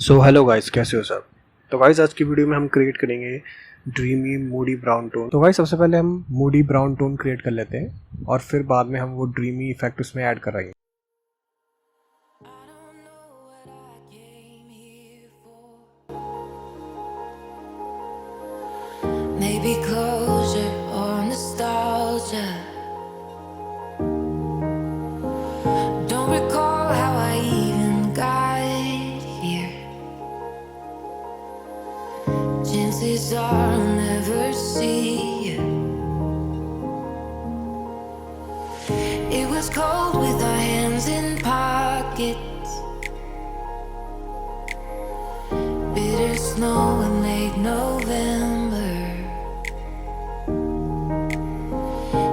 So hello guys, कैसे हो सब। तो गाइस आज की वीडियो में हम क्रिएट करेंगे ड्रीमी मूडी ब्राउन टोन। तो गाइस सबसे पहले हम मूडी ब्राउन टोन क्रिएट कर लेते हैं और फिर बाद में हम वो ड्रीमी इफेक्ट उसमें ऐड कर रहे हैं। Maybe closure or nostalgia. Don't recall how I even got here. Chances are I'll never see you. It was cold with our hands in pockets. Bitter snow in late November.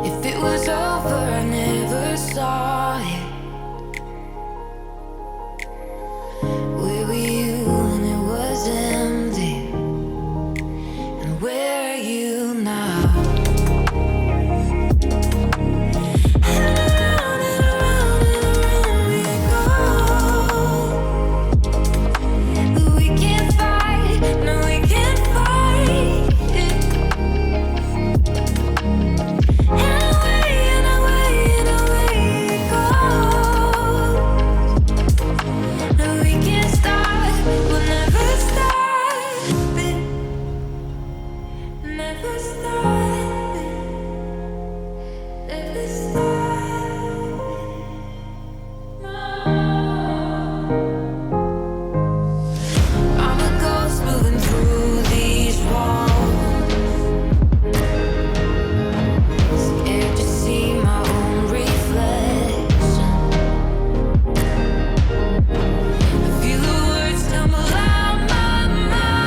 If it was over, I never saw it. Where were you when it was empty? And where are you now? And around and around and around we go. But we can't fight, no we can't fight it. And away and away and away it goes. And we can't stop, we'll never stop it. Never stop it. Never stop it. I'm a ghost moving through these walls. Scared to see my own reflection. I feel the words tumble out my mouth.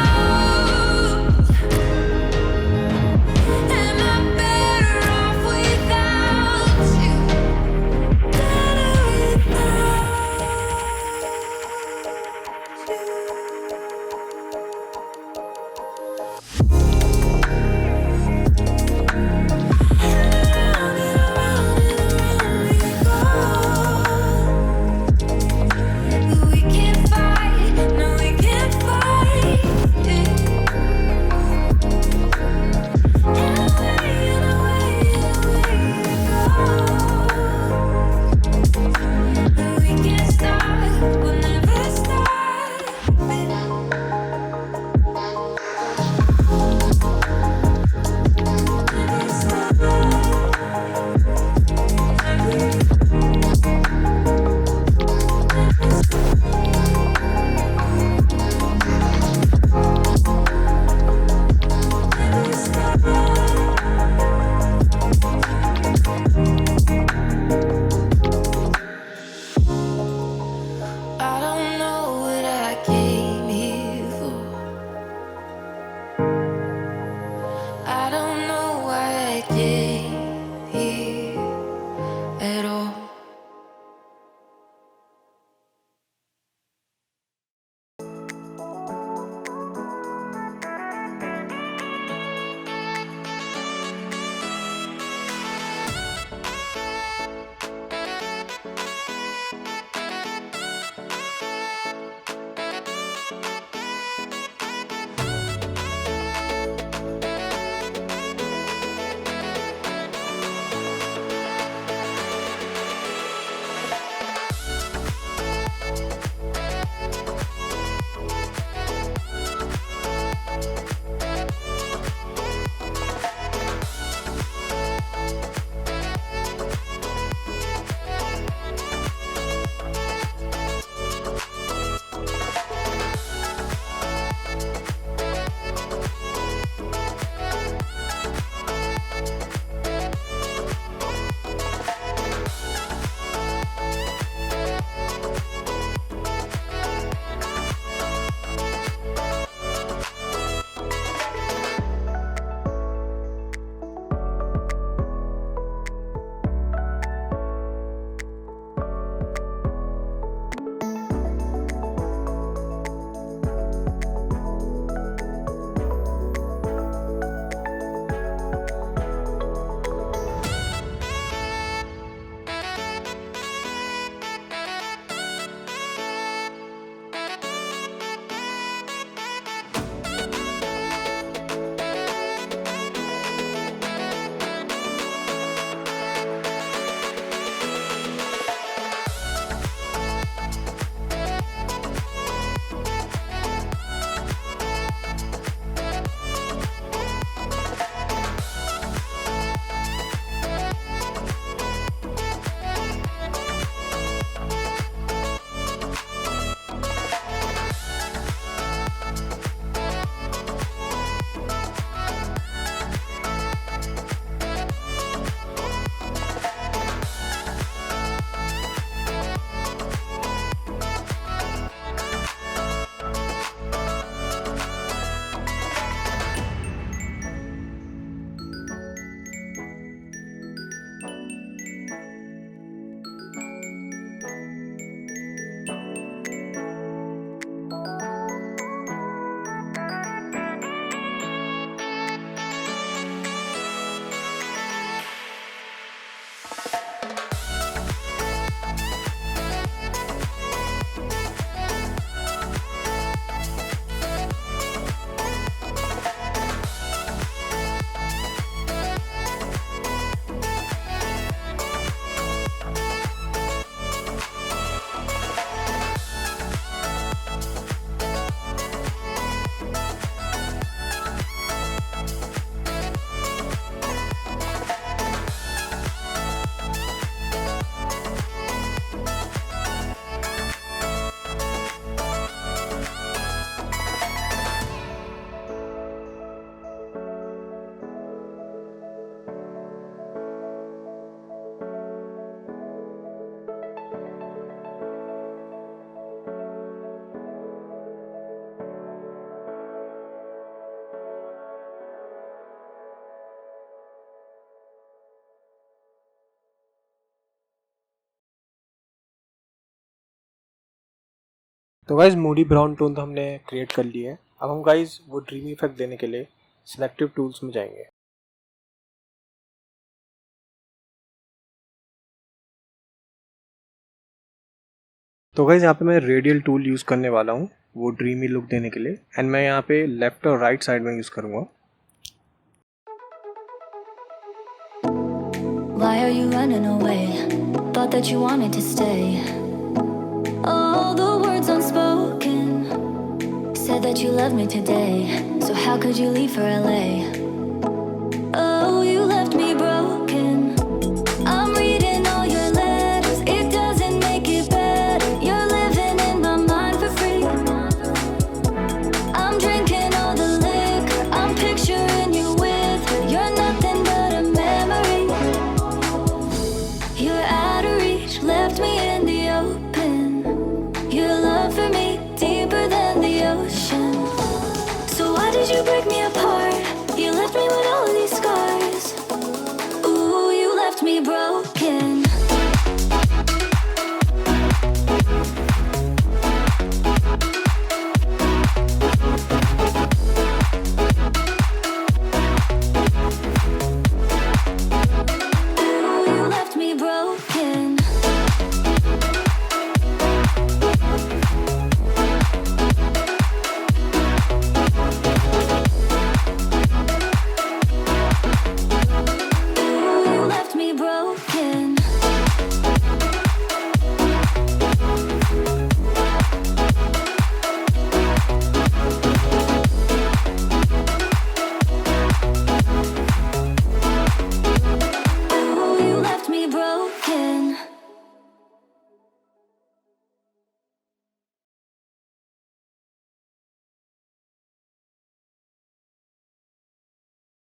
Am I better off without you? Better without you. Around and around and around we go. But we can't fight, no we can't fight it. And away and away and away it goes. And we can't stop, we'll never stop it. Never stop it. Never stop it. I don't know what I came here for. I don't know why I came here at all. तो guys Moody brown tone तो हमने create कर लिया है। अब हम guys वो dreamy effect देने के लिए सिलेक्टिव टूल्स में जाएंगे। तो गाइज यहाँ पे मैं रेडियल टूल यूज़ करने वाला हूँ वो ड्रीमी लुक देने के लिए, एंड मैं यहाँ पे लेफ्ट और राइट साइड में यूज़ करूँगा। Why are you running away? Thought that you wanted to stay. All the words unspoken said that you loved me today. So how could you leave for LA?